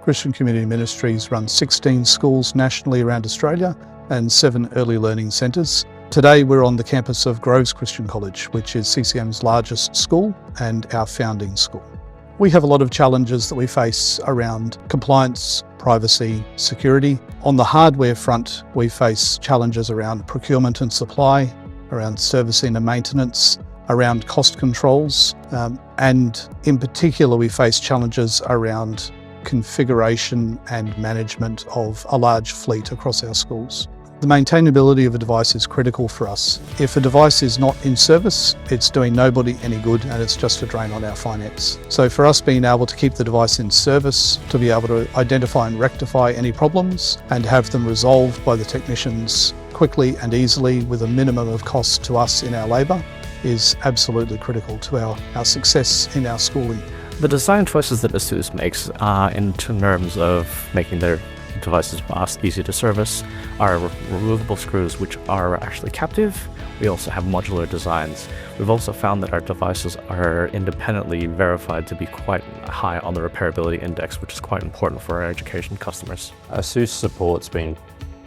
Christian Community Ministries runs 16 schools nationally around Australia and 7 early learning centres. Today we're on the campus of Groves Christian College, which is CCM's largest school and our founding school. We have a lot of challenges that we face around compliance, privacy, security. On the hardware front, we face challenges around procurement and supply, around servicing and maintenance, around cost controls, and in particular we face challenges around configuration and management of a large fleet across our schools. The maintainability of a device is critical for us. If a device is not in service, it's doing nobody any good and it's just a drain on our finance. So for us, being able to keep the device in service, to be able to identify and rectify any problems and have them resolved by the technicians quickly and easily with a minimum of cost to us in our labour is absolutely critical to our success in our schooling. The design choices that ASUS makes in terms of making their devices fast, easy to service, are removable screws which are actually captive. We also have modular designs. We've also found that our devices are independently verified to be quite high on the repairability index, which is quite important for our education customers. ASUS support's been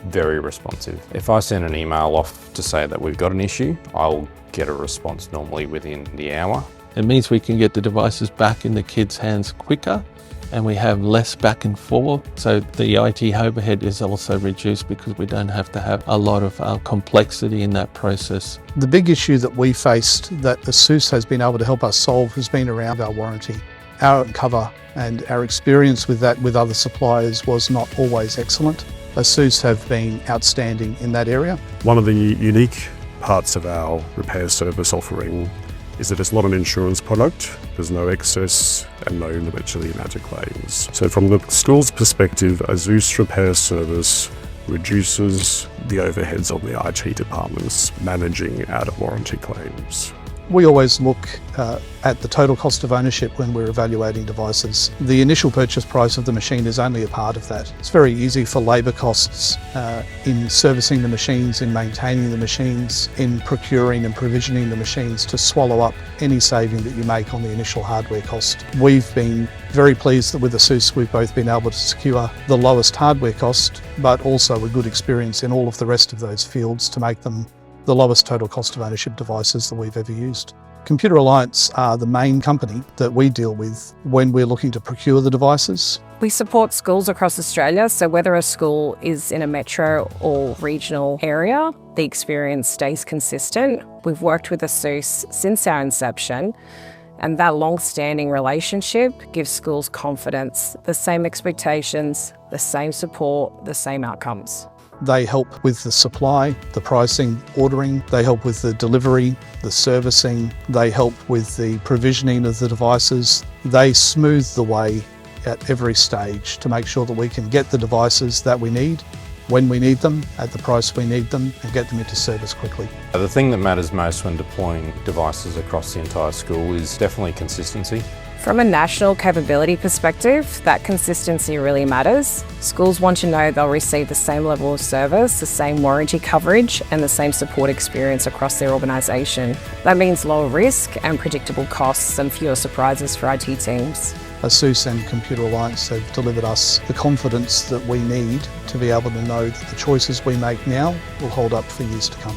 very responsive. If I send an email off to say that we've got an issue, I'll get a response normally within the hour. It means we can get the devices back in the kids' hands quicker and we have less back and forth. So the IT overhead is also reduced because we don't have to have a lot of complexity in that process. The big issue that we faced that ASUS has been able to help us solve has been around our warranty. Our cover and our experience with that with other suppliers was not always excellent. ASUS have been outstanding in that area. One of the unique parts of our repair service offering is that it's not an insurance product. There's no excess and no limit to the amount of claims. So from the school's perspective, ASUS repair service reduces the overheads on the IT departments managing out of warranty claims. We always look at the total cost of ownership when we're evaluating devices. The initial purchase price of the machine is only a part of that. It's very easy for labour costs in servicing the machines, in maintaining the machines, in procuring and provisioning the machines to swallow up any saving that you make on the initial hardware cost. We've been very pleased that with ASUS we've both been able to secure the lowest hardware cost, but also a good experience in all of the rest of those fields to make them the lowest total cost of ownership devices that we've ever used. Computer Alliance are the main company that we deal with when we're looking to procure the devices. We support schools across Australia, so whether a school is in a metro or regional area, the experience stays consistent. We've worked with ASUS since our inception, and that long-standing relationship gives schools confidence, the same expectations, the same support, the same outcomes. They help with the supply, the pricing, ordering. They help with the delivery, the servicing. They help with the provisioning of the devices. They smooth the way at every stage to make sure that we can get the devices that we need, when we need them, at the price we need them, and get them into service quickly. The thing that matters most when deploying devices across the entire school is definitely consistency. From a national capability perspective, that consistency really matters. Schools want to know they'll receive the same level of service, the same warranty coverage, and the same support experience across their organisation. That means lower risk and predictable costs and fewer surprises for IT teams. ASUS and Computer Alliance have delivered us the confidence that we need to be able to know that the choices we make now will hold up for years to come.